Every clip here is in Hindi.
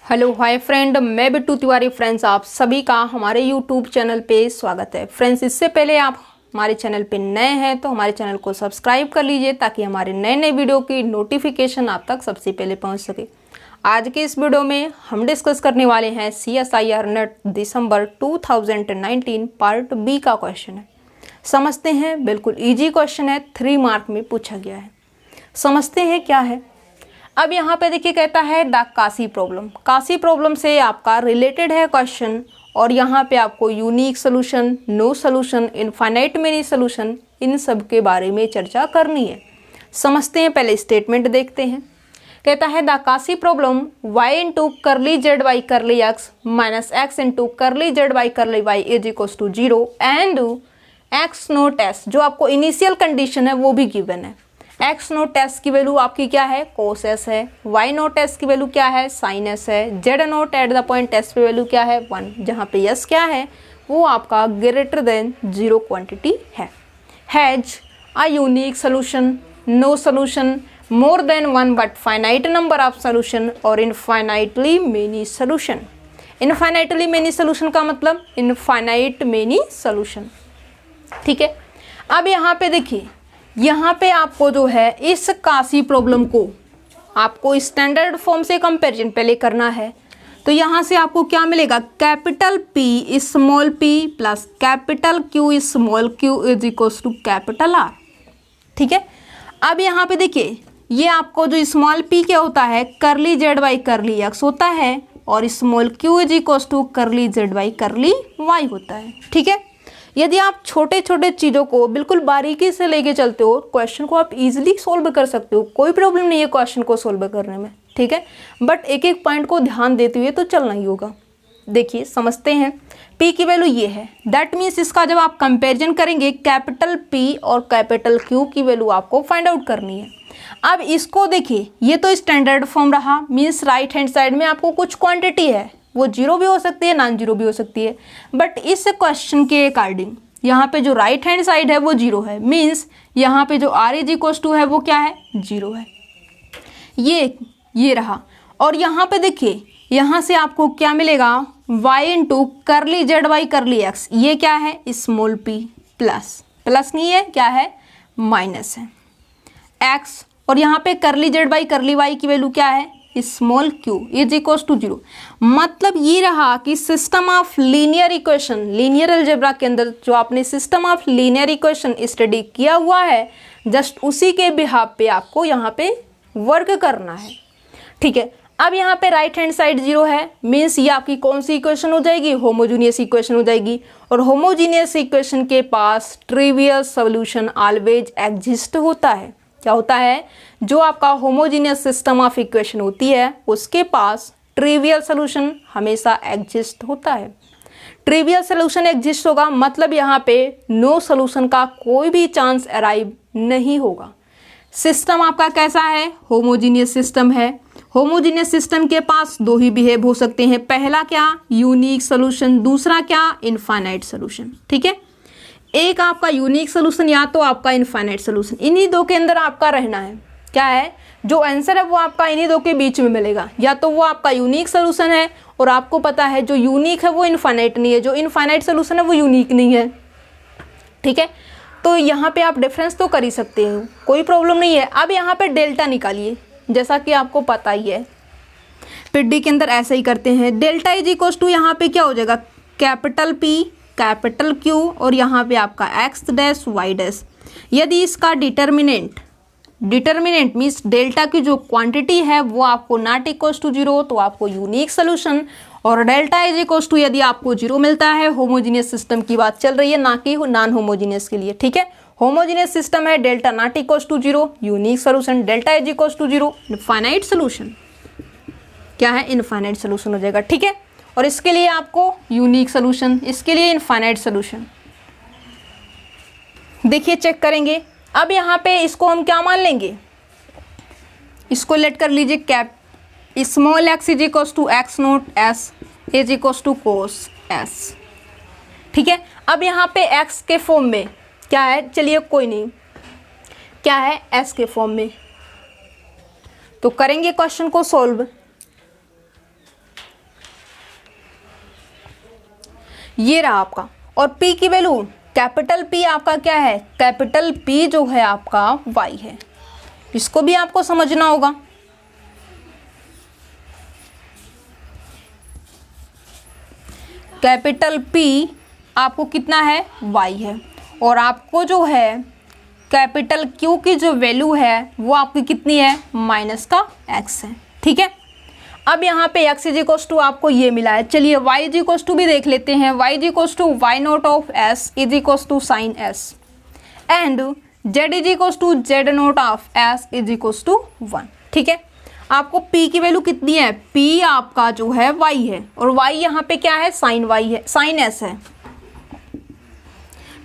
हेलो हाय फ्रेंड, मैं बिट्टू तिवारी। फ्रेंड्स, आप सभी का हमारे यूट्यूब चैनल पे स्वागत है। फ्रेंड्स, इससे पहले आप हमारे चैनल पे नए हैं तो हमारे चैनल को सब्सक्राइब कर लीजिए ताकि हमारे नए नए वीडियो की नोटिफिकेशन आप तक सबसे पहले पहुंच सके। आज के इस वीडियो में हम डिस्कस करने वाले हैं CSIR नेट दिसंबर 2019 पार्ट बी का क्वेश्चन है। समझते हैं, बिल्कुल ईजी क्वेश्चन है, 3 मार्क में पूछा गया है। समझते हैं क्या है। अब यहाँ पे देखिए, कहता है the Cauchy problem. Cauchy problem से आपका रिलेटेड है क्वेश्चन और यहाँ पे आपको unique solution, no solution, infinite many solution, इन सब के बारे में चर्चा करनी है। समझते हैं, पहले स्टेटमेंट देखते हैं। कहता है the Cauchy problem y into curly Z Y curly x minus x into curly Z Y curly y is equals to 0 and x note s, जो आपको इनिशियल कंडीशन है वो भी गिवन है। एक्स नोट एस की वैल्यू आपकी क्या है, कोस एस है। वाई नोट एस की वैल्यू क्या है, साइन एस है। Z nought at the point s पे वैल्यू क्या है, 1, जहाँ पे एस क्या है वो आपका ग्रेटर देन 0 क्वांटिटी है। Has a unique solution, no solution, more than 1 but finite number of solution और infinitely many solution. Infinitely many solution का मतलब इनफाइनाइट मेनी सोल्यूशन। ठीक है, अब यहाँ पे देखिए, यहाँ पे आपको जो है इस काशी प्रॉब्लम को आपको स्टैंडर्ड फॉर्म से कंपैरिजन पहले करना है। तो यहाँ से आपको क्या मिलेगा, capital P small p plus capital Q small q is equals to capital R। ठीक है, अब यहाँ पे देखिए, ये आपको जो स्मॉल p क्या होता है, करली जेड वाई करली एक्स होता है और small q is equals to curly Z Y curly Y होता है। ठीक है, यदि आप छोटे छोटे चीज़ों को बिल्कुल बारीकी से लेके चलते हो, क्वेश्चन को आप इजीली सोल्व कर सकते हो। कोई प्रॉब्लम नहीं है क्वेश्चन को सोल्व करने में। ठीक है, बट एक एक पॉइंट को ध्यान देते हुए तो चलना ही होगा। देखिए, समझते हैं। P की वैल्यू ये है, दैट मीन्स इसका जब आप कंपेरिजन करेंगे कैपिटल P और कैपिटल Q की वैल्यू आपको फाइंड आउट करनी है। अब इसको देखिए, ये तो स्टैंडर्ड फॉर्म रहा, मीन्स राइट हैंड साइड में आपको कुछ क्वांटिटी है, वो 0 भी हो सकती है, नॉन 0 भी हो सकती है। बट इस क्वेश्चन के अकॉर्डिंग यहाँ पे जो राइट हैंड साइड है वो 0 है, मीन्स यहाँ पे जो R इज इक्वल्स टू है वो क्या है, 0 है। ये रहा। और यहाँ पे देखिए, यहाँ से आपको क्या मिलेगा, y into curly Z Y curly X, ये क्या है, स्मॉल p प्लस नहीं है, क्या है, माइनस है x, और यहाँ पे curly Z Y curly Y की वैल्यू क्या है, small q is equals to 0। मतलब ये रहा कि system of linear equation, linear algebra के अंदर जो आपने system of linear equation study किया हुआ है, जस्ट उसी के बिहाफ पे आपको यहाँ पे वर्क करना है। ठीक है, अब यहाँ पे राइट हैंड साइड 0 है, मीन्स ये आपकी कौन सी इक्वेशन हो जाएगी, होमोजीनियस इक्वेशन हो जाएगी। और होमोजीनियस इक्वेशन के पास ट्रिवियल सॉल्यूशन ऑलवेज एग्जिस्ट होता है। क्या होता है, जो आपका होमोजीनियस सिस्टम ऑफ इक्वेशन होती है उसके पास ट्रिवियल सॉल्यूशन हमेशा एग्जिस्ट होता है। ट्रिवियल सॉल्यूशन एग्जिस्ट होगा मतलब यहाँ पे नो सॉल्यूशन का कोई भी चांस अराइव नहीं होगा। सिस्टम आपका कैसा है, होमोजीनियस सिस्टम है। होमोजीनियस सिस्टम के पास 2 ही बिहेव हो सकते हैं, पहला क्या, यूनिक सॉल्यूशन, दूसरा क्या, इनफाइनाइट सॉल्यूशन। ठीक है, एक आपका यूनिक सोल्यूशन या तो आपका इनफाइनाइट सोल्यूशन, इन्हीं 2 के अंदर आपका रहना है। क्या है, जो आंसर है वो आपका इन्हीं 2 के बीच में मिलेगा, या तो वो आपका यूनिक सोल्यूशन है और आपको पता है जो यूनिक है वो इनफाइनाइट नहीं है, जो इनफाइनाइट सोल्यूशन है वो यूनिक नहीं है। ठीक है, तो यहाँ पे आप डिफरेंस तो कर ही सकते हो, कोई प्रॉब्लम नहीं है। अब यहाँ पे डेल्टा निकालिए, जैसा कि आपको पता ही है पीडी के अंदर ऐसे ही करते हैं। डेल्टा इज इक्वल्स टू यहाँ पे क्या हो जाएगा, कैपिटल P कैपिटल Q और यहाँ पे आपका x डैश y डैश। यदि इसका डिटर्मिनेंट मीन्स डेल्टा की जो क्वांटिटी है वो आपको नॉट इक्वल्स टू 0 तो आपको यूनिक सोल्यूशन, और डेल्टा इज इक्वल्स टू यदि आपको 0 मिलता है, होमोजीनियस सिस्टम की बात चल रही है ना कि नॉन होमोजीनियस के लिए। ठीक है, होमोजीनियस सिस्टम है, delta not equals to 0 unique solution, delta is equals to 0 infinite solution, क्या है, इनफाइनाइट सोल्यूशन हो जाएगा। ठीक है, और इसके लिए आपको यूनिक सोल्यूशन, इसके लिए इनफाइनाइट सोल्यूशन। देखिए, चेक करेंगे। अब यहाँ पे इसको हम क्या मान लेंगे, इसको लेट कर लीजिए, cap small x is equals to X note S is equals to cos S. ठीक है, अब यहाँ पे x के फॉर्म में क्या है, चलिए कोई नहीं, क्या है, s के फॉर्म में। तो करेंगे क्वेश्चन को सॉल्व। ये रहा आपका। और P की वैल्यू, कैपिटल P आपका क्या है, कैपिटल P जो है आपका y है। इसको भी आपको समझना होगा। कैपिटल P आपको कितना है, y है, और आपको जो है कैपिटल Q की जो वैल्यू है वो आपकी कितनी है, माइनस का x है। ठीक है, अब यहाँ पे x इज इक्वल टू आपको ये मिला है। चलिए y इज इक्वल टू भी देख लेते हैं। y is equal to Y naught of s is equal to sine s and z is equal to Z naught of s is equal to 1। ठीक है, आपको p की वैल्यू कितनी है, p आपका जो है y है, और y यहाँ पे क्या है, साइन y है, साइन s है।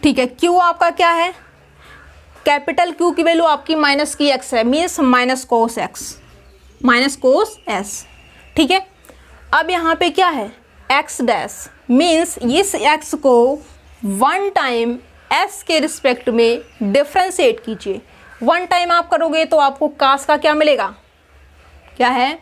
ठीक है, q आपका क्या है, कैपिटल Q की वैल्यू आपकी माइनस की x है, means minus cos x, minus cos s। ठीक है, अब यहाँ पे क्या है, x डैश, मीन्स इस x को वन टाइम s के रिस्पेक्ट में डिफ्रेंशिएट कीजिए। वन टाइम आप करोगे तो आपको कास का क्या मिलेगा, क्या है,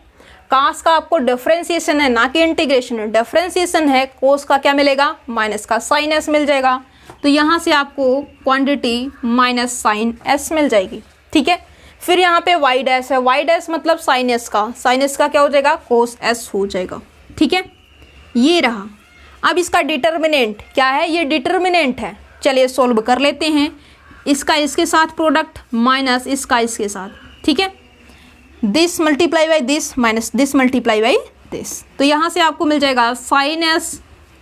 कास का आपको डिफ्रेंशिएशन है, ना कि इंटीग्रेशन है, डिफ्रेंशिएशन है। कोस का क्या मिलेगा, माइनस का साइन s मिल जाएगा। तो यहाँ से आपको क्वांटिटी माइनस साइन s मिल जाएगी। ठीक है, फिर यहाँ पे y डैश है, y डैश मतलब साइन s का क्या हो जाएगा, कोस s हो जाएगा। ठीक है, ये रहा। अब इसका डिटर्मिनेंट क्या है, ये डिटर्मिनेंट है। चलिए सॉल्व कर लेते हैं। इसका इसके साथ प्रोडक्ट माइनस इसका इसके साथ। ठीक है, this multiply by this minus this multiply by this, तो यहाँ से आपको मिल जाएगा sine s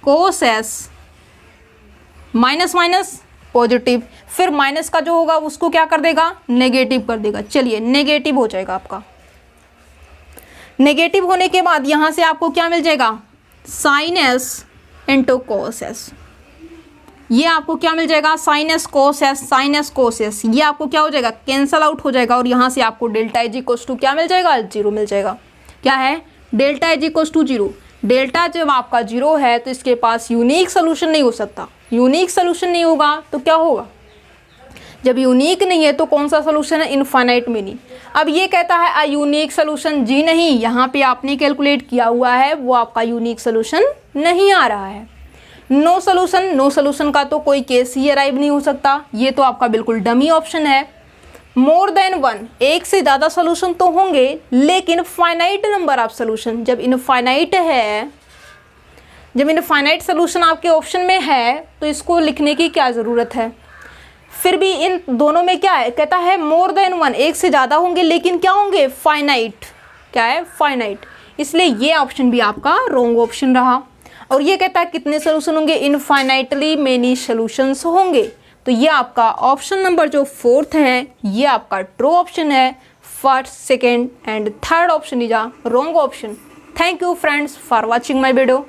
cos s minus minus positive, फिर माइनस का जो होगा उसको क्या कर देगा, नेगेटिव कर देगा। चलिए नेगेटिव हो जाएगा आपका। नेगेटिव होने के बाद यहाँ से आपको क्या मिल जाएगा, sine s into cos s। ये आपको क्या मिल जाएगा, sine s cos s, sine s cos s, ये आपको क्या हो जाएगा, कैंसल आउट हो जाएगा। और यहाँ से आपको डेल्टा इज इक्वल टू क्या मिल जाएगा, 0 मिल जाएगा। क्या है, delta is equal to 0। Delta जब आपका 0 है तो इसके पास यूनिक सोल्यूशन नहीं हो सकता। यूनिक सोल्यूशन नहीं होगा तो क्या होगा, जब यूनिक नहीं है तो कौन सा सोल्यूशन है, इनफाइनाइट मिनी। अब ये कहता है अ यूनिक सोल्यूशन, जी नहीं, यहाँ पे आपने कैलकुलेट किया हुआ है वो आपका यूनिक सोल्यूशन नहीं आ रहा है। नो सोल्यूशन, नो सोल्यूशन का तो कोई केस ही अराइव नहीं हो सकता, ये तो आपका बिल्कुल डमी ऑप्शन है। मोर देन वन, एक से ज़्यादा सोल्यूशन तो होंगे लेकिन फाइनाइट नंबर ऑफ सोल्यूशन। जब इनफाइनाइट है, जब इनफाइनाइट सोल्यूशन आपके ऑप्शन में है तो इसको लिखने की क्या ज़रूरत है। फिर भी इन दोनों में क्या है, कहता है मोर देन वन, एक से ज़्यादा होंगे लेकिन क्या होंगे, फाइनाइट। क्या है, फाइनाइट, इसलिए ये ऑप्शन भी आपका रॉन्ग ऑप्शन रहा। और ये कहता है कितने सोल्यूशन होंगे, इनफाइनाइटली मेनी सोल्यूशंस होंगे। तो ये आपका ऑप्शन नंबर जो 4th है ये आपका ट्रू ऑप्शन है। First, second and third option is a wrong option. Thank you friends for watching my video.